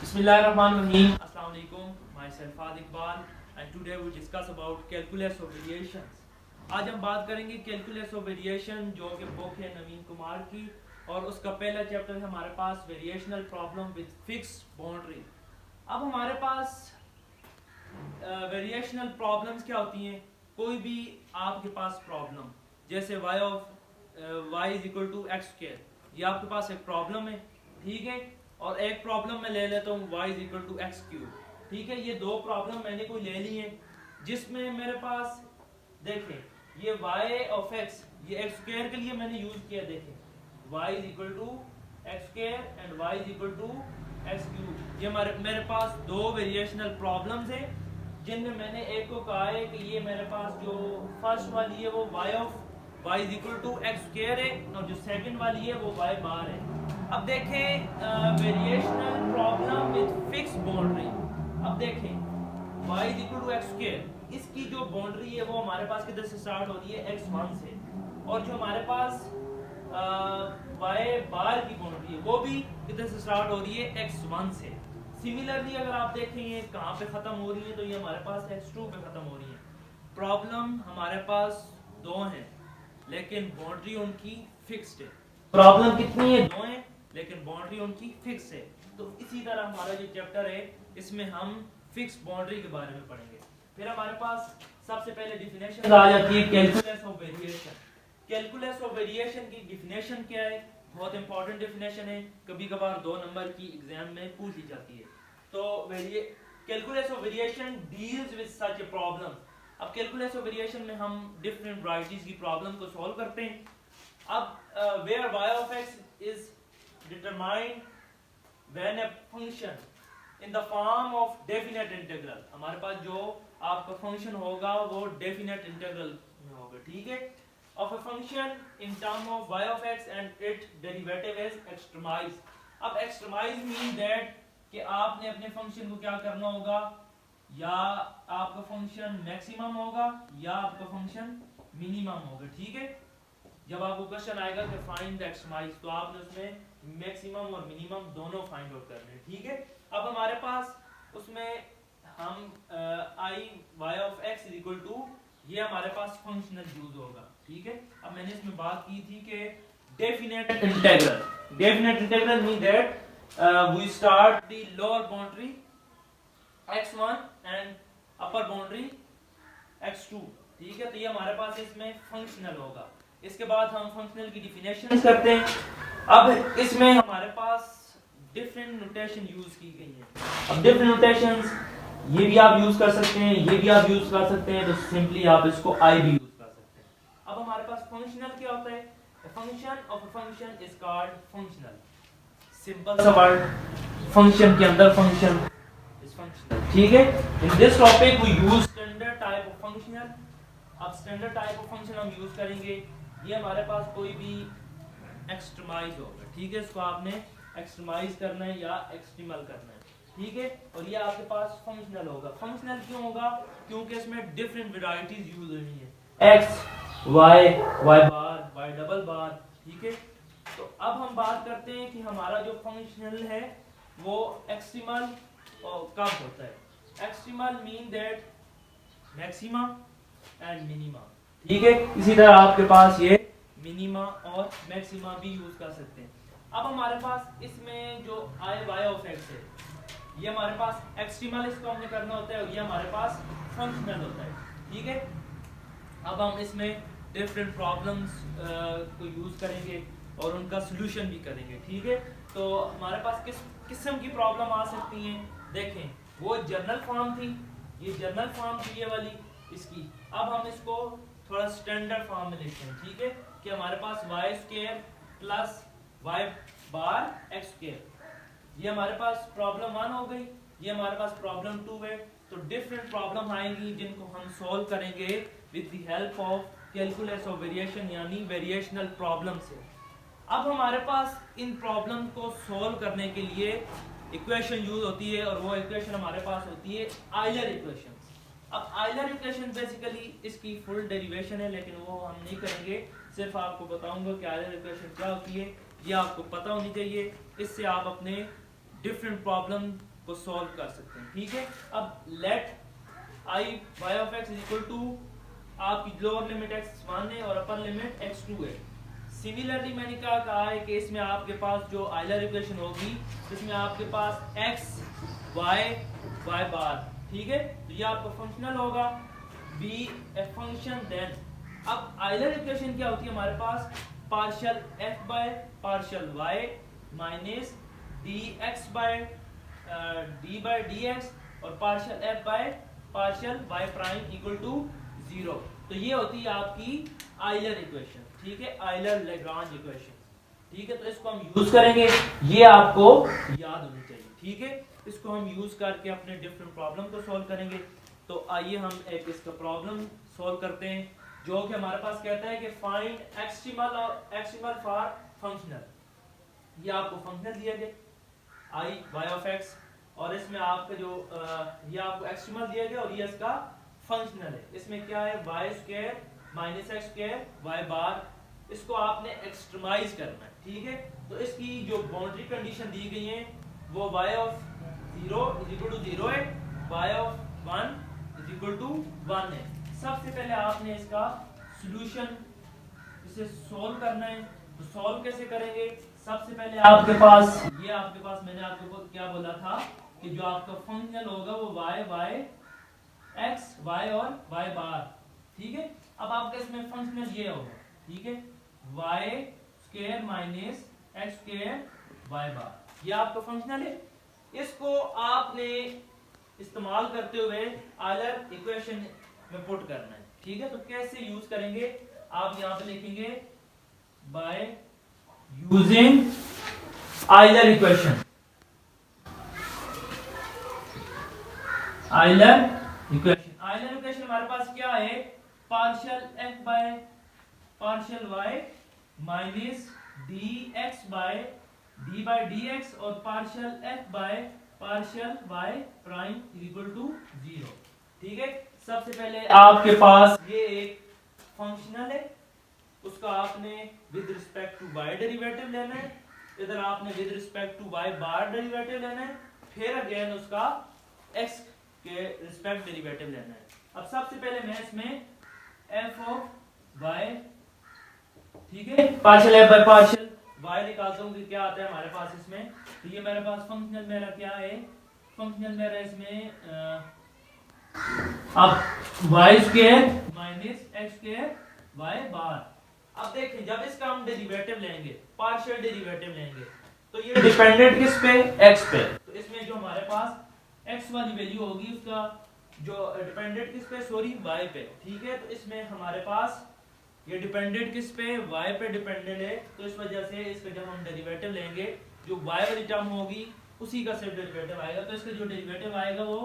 Bismillahirrahmanirrahim. Assalamu alaikum. Myself Fad Iqbal and today we discuss about calculus of variations. आज हम बात करेंगे calculus of variation जो कि बुक है नवीन कुमार की और उसका पहला चैप्टर है हमारे पास variational problem with fix boundary. अब हमारे पास वेरिएशनल प्रॉब्लम्स क्या होती हैं? कोई भी आपके पास प्रॉब्लम जैसे y is equal to x square, ये आपके पास एक प्रॉब्लम है, ठीक है। और एक प्रॉब्लम मैं ले लेता हूँ y is equal to x cube, ठीक है। ये दो प्रॉब्लम मैंने कोई ले ली है जिसमें मेरे पास देखें ये y ऑफ x, ये एक्स स्क्वायर के लिए मैंने यूज किया। देखें y is equal to x square and y is equal to x cube. ये मेरे पास दो वेरिएशनल प्रॉब्लम्स है जिनमें मैंने एक को कहा है कि ये मेरे पास जो फर्स्ट वाली है वो y is equal to x square है और जो सेकंड वाली है वो y बार है। अब देखें variational problem with fix boundary. अब देखें y is equal to x square, इसकी जो बाउंड्री है वो हमारे पास किधर से स्टार्ट हो रही है? x1 से, और जो हमारे पास y बार की बाउंड्री है वो भी किधर से स्टार्ट हो रही है? x1 से। सिमिलरली अगर आप देखें ये कहाँ पे खत्म हो रही है तो ये हमारे पास x2 पे खत्म हो रही है। प्रॉब्लम हमारे पास दो हैं लेकिन बाउंड्री उनकी फिक्स्ड है। प्रॉब्लम कितनी है? दो है लेकिन बाउंड्री उनकी फिक्स है। तो इसी तरह हमारा जो चैप्टर है इसमें हम फिक्स बाउंड्री के बारे में पढ़ेंगे। फिर हमारे पास सबसे पहले डिफिनेशन आ जाती है calculus of variation. Calculus of variation की डिफिनेशन क्या है? बहुत इंपॉर्टेंट डिफिनेशन है, कभी कभार 2 नंबर की एग्जाम में पूछी जाती है। तो calculus of variation deals with such a problem. अब कैलकुलस ऑफ वेरिएशन में हम डिफरेंट वैरायटीज की प्रॉब्लम को सॉल्व करते हैं। अब where y of x is determined when a function in the form of definite integral, हमारे पास जो आपका फंक्शन होगा वो डेफिनेट इंटीग्रल में होगा, ठीक है। of a function in term of y of x and its derivative is extremized। अब extremize mean that कि आपने अपने फंक्शन को क्या करना होगा, या आपका फंक्शन मैक्सिमम होगा या आपका फंक्शन मिनिमम होगा, ठीक है। जब आपको क्वेश्चन आएगा कि फाइंड द एक्सट्रीमाइज तो आपने उसमें मैक्सिमम और मिनिमम दोनों फाइंड आउट करने हैं, ठीक है। अब हमारे पास उसमें हम I y of x is equal to, ये हमारे पास फंक्शनल यूज होगा, ठीक है। अब मैंने इसमें बात की थी कि definite integral mean that we start the lower boundary x1 and upper boundary x2, ठीक है। तो ये हमारे पास इसमें फंक्शनल होगा। इसके बाद हम फंक्शनल की डिफिनेशन करते हैं। अब इसमें हमारे पास डिफरेंट नोटेशन यूज की गई है। अब डिफरेंट नोटेशंस ये भी आप यूज कर सकते हैं, ये भी आप यूज कर सकते हैं, तो सिंपली आप इसको आई भी यूज कर सकते हैं। अब हमारे पास फंक्शनल क्या होता है? Function of a function is called functional. Simple सा वर्ड, फंक्शन के अंदर फंक्शन इज फंक्शनल, ठीक है। In this topic we use standard type of functional. अब स्टैंडर्ड टाइप ऑफ फंक्शन हम यूज करेंगे। ये हमारे पास कोई भी एक्सट्रीमाइज होगा, ठीक है। इसको आपने एक्सट्रीमाइज करना है या एक्सट्रीमल करना है, ठीक है। और ये आपके पास फंक्शनल होगा। फंक्शनल क्यों होगा? क्योंकि इसमें डिफरेंट वैरायटीज यूज होनी है, एक्स वाई, वाई बार, वाई डबल बार, ठीक है। तो अब हम बात करते हैं कि हमारा जो फंक्शनल है वो एक्सट्रीमल कब होता है। Extremal mean that maxima and minima, ठीक है। इसी तरह आपके पास ये मिनिमा और मैक्सिमा भी यूज कर सकते हैं। अब हमारे पास इसमें जो आई वाई ऑफ एक्स है ये हमारे पास एक्सट्रीमल, इसको हमने करना होता है, और ये हमारे पास फंक्शनल होता है, ठीक है। अब हम इसमें डिफरेंट प्रॉब्लम्स को यूज करेंगे और उनका सोल्यूशन भी करेंगे, ठीक है। तो हमारे पास किस किस्म की प्रॉब्लम आ सकती हैं? देखें वो जनरल फॉर्म थी, ये जनरल फॉर्म थी ये वाली इसकी। अब हम इसको थोड़ा स्टैंडर्ड फॉर्म में लिखते हैं, ठीक है, कि हमारे पास वाई स्क्वायर प्लस वाई बार एक्स स्क्वायर, ये हमारे पास प्रॉब्लम 1 हो गई, ये हमारे पास प्रॉब्लम 2 है। तो डिफरेंट प्रॉब्लम आएंगी जिनको हम सॉल्व करेंगे with the help of calculus of variation यानी वेरिएशनल प्रॉब्लम से। अब हमारे पास इन प्रॉब्लम को सॉल्व करने के लिए इक्वेशन यूज होती है और वो इक्वेशन हमारे पास होती है आयलर इक्वेशन। अब आयलर इक्वेशन बेसिकली इसकी फुल डेरिवेशन है लेकिन वो हम नहीं करेंगे, सिर्फ आपको बताऊंगा कि आयलर इक्वेशन क्या होती है, ये आपको पता होनी चाहिए। इससे आप अपने डिफरेंट प्रॉब्लम को सॉल्व कर सकते हैं। ठीक है, अब let I y of x is equal to आपकी लोअर लिमिट x1 है और अपर लिमिट x2 है। सिमिलरली मैंने क्या कहा है कि इसमें आपके पास जो आइलर इक्वेशन होगी जिसमें आपके पास x y y बार, ठीक है, तो ये आपका फंक्शनल होगा, बी ए फंक्शन देन। अब आइलर इक्वेशन क्या होती है हमारे पास, partial f by partial y minus dx by d by dx और partial f by partial y prime equal to 0। तो ये होती है आपकी आइलर इक्वेशन। ठीक है, आइलर लैग्रांज इक्वेशन। ठीक है, तो इसको हम यूज करेंगे, ये आपको याद होनी चाहिए। ठीक है, इसको हम यूज करके अपने डिफरेंट प्रॉब्लम को सॉल्व करेंगे। तो आइए हम एक इसका प्रॉब्लम सॉल्व करते हैं जो कि हमारे पास कहता है कि फाइंड एक्सट्रीमल और एक्सट्रीमल फॉर फंक्शनल। ये आपको फंक्शनल दिया गया आई वाई ऑफ एक्स और इसमें आपका जो ये आपको एक्सट्रीमल दिया गया और ये इसका फंक्शनल है। इसमें क्या है, y square minus x square y bar, इसको आपने एक्सट्रीमाइज करना है। ठीक है, तो इसकी जो बाउंड्री कंडीशन दी गई है वो y of 0 is equal to 0 है, y of 1 is equal to 1 है। सबसे पहले आपने इसका सॉल्यूशन इसे सॉल्व करना है। तो सॉल्व कैसे करेंगे, सबसे पहले आपके पास मैंने आपको क्या बोला था कि जो आपका फंक्शनल होगा वो y x y और y बार। ठीक है, अब आपका इसमें फंक्शनल ये होगा, ठीक है, y square minus x square y बार, ये आपका फंक्शनल है। इसको आपने इस्तेमाल करते हुए आइलर इक्वेशन में पुट करना है। ठीक है, तो कैसे यूज करेंगे, आप यहाँ पे लिखेंगे by using Euler equation. Euler equation हमारे पास क्या है, partial f by partial y minus dx by d by dx और partial f by partial y prime equal to 0। ठीक है, सबसे पहले आपके पास ये एक फंक्शनल है, उसका आपने with respect to y derivative लेना है, इधर आपने with respect to y bar derivative लेना है, फिर अगेन उसका x के रिस्पेक्ट डेरिवेटिव लेना है। अब सबसे पहले मैं इसमें f ऑफ y, ठीक है, partial f by partial y निकालता हूं कि क्या आता है हमारे पास इसमें। तो ये मेरे पास फंक्शनल मेरा क्या है, फंक्शनल मेरा इसमें अब y square minus x square y बार। अब देखें जब इसका हम डेरिवेटिव लेंगे, पार्शियल डेरिवेटिव लेंगे, तो ये डिपेंडेंट किस पे, x पे। तो इसमें जो हमारे पास x वाली वैल्यू होगी उसका जो डिपेंडेंट किस पे, सॉरी y पे। ठीक है, तो इसमें हमारे पास ये डिपेंडेंट किस पे, y पे डिपेंडेंट है, तो इस वजह से इसका जब हम डेरिवेटिव लेंगे जो y वाली टर्म होगी उसी का सिर्फ डेरिवेटिव आएगा। तो इसका जो डेरिवेटिव आएगा वो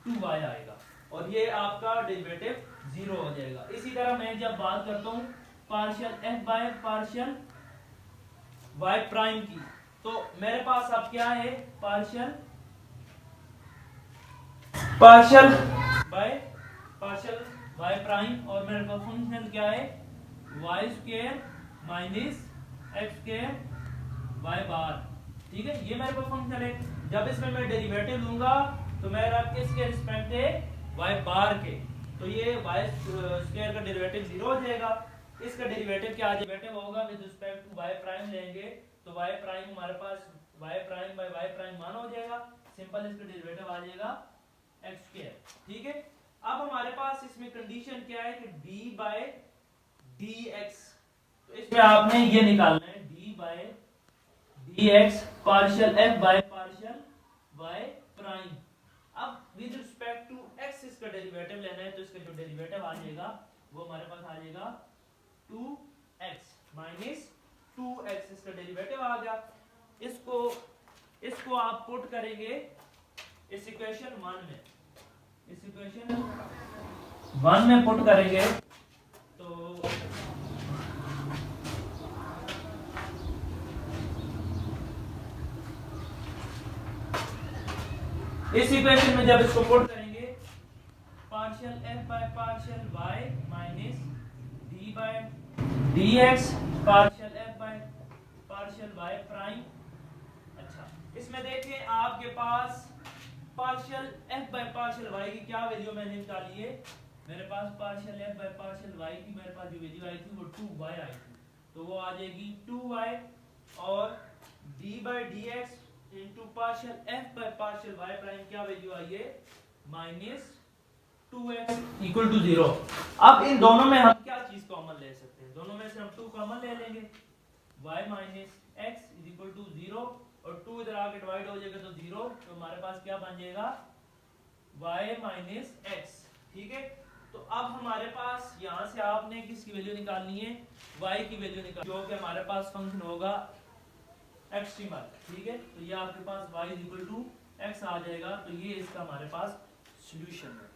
2y आएगा और ये आपका डेरिवेटिव 0 हो जाएगा। इसी तरह मैं जब बात करता हूँ partial f by partial y prime की, तो मेरे पास अब क्या है, partial bye partial y prime और मेरे पास फंक्शनल क्या है, y square minus x square y बार। ठीक है, ये मेरे पास फंक्शनल है। जब इसमें मैं डेरिवेटिव लूंगा तो मेरा किसके रिस्पेक्ट है, y बार के, तो ये y स्क्वायर का डेरिवेटिव 0 हो जाएगा। इसका डेरिवेटिव क्या डेरिवेटिव होगा with respect to y prime लेंगे तो y प्राइम हमारे पास y prime by y prime 1 हो जाएगा, सिंपल इसका डेरिवेटिव आ जाएगा x स्क्वायर। ठीक है, अब हमारे पास इसमें कंडीशन क्या है कि d बाय dx, तो इसमें आपने ये निकालना है d by dx partial f by partial y prime. अब विद रिस्पेक्ट टू x इसका डेरिवेटिव लेना है, तो इसका जो डेरिवेटिव आ जाएगा वो हमारे पास आ जाएगा 2x माइनस 2x, इसका डेरिवेटिव आ गया। इसको आप पुट करेंगे इस इक्वेशन 1 में, इस इक्वेशन 1 में पुट करेंगे तो इस इक्वेशन में जब इसको पुट करेंगे partial f by partial y minus d by dx partial f by partial y prime. अच्छा, इस इसमें देखें आपके पास partial F by partial y की क्या वैल्यू मैंने निकाली है, मेरे पास partial F by partial y की मेरे पास जो वैल्यू आई थी वो 2y आई थी, तो वो आ जाएगी 2y और d by dx into partial F by partial Y prime क्या वैल्यू आई है माइनस 2x इक्वल टू 0। अब इन दोनों में हम क्या चीज कॉमन ले सकते हैं, दोनों में से हम 2 कॉमन ले लेंगे, y minus x is equal to 0 और 2 इधर आके डिवाइड हो जाएगा तो 0, तो हमारे पास क्या बन जाएगा y माइनस x। ठीक है, तो अब हमारे पास यहाँ से आपने किसकी वैल्यू निकालनी है, y की वैल्यू निकाल, जो कि हमारे पास फंक्शन होगा एक्सट्रीमल। ठीक है, तो ये आपके पास y is equal to x आ जाएगा, तो ये इसका हमारे पास सॉल्यूशन है।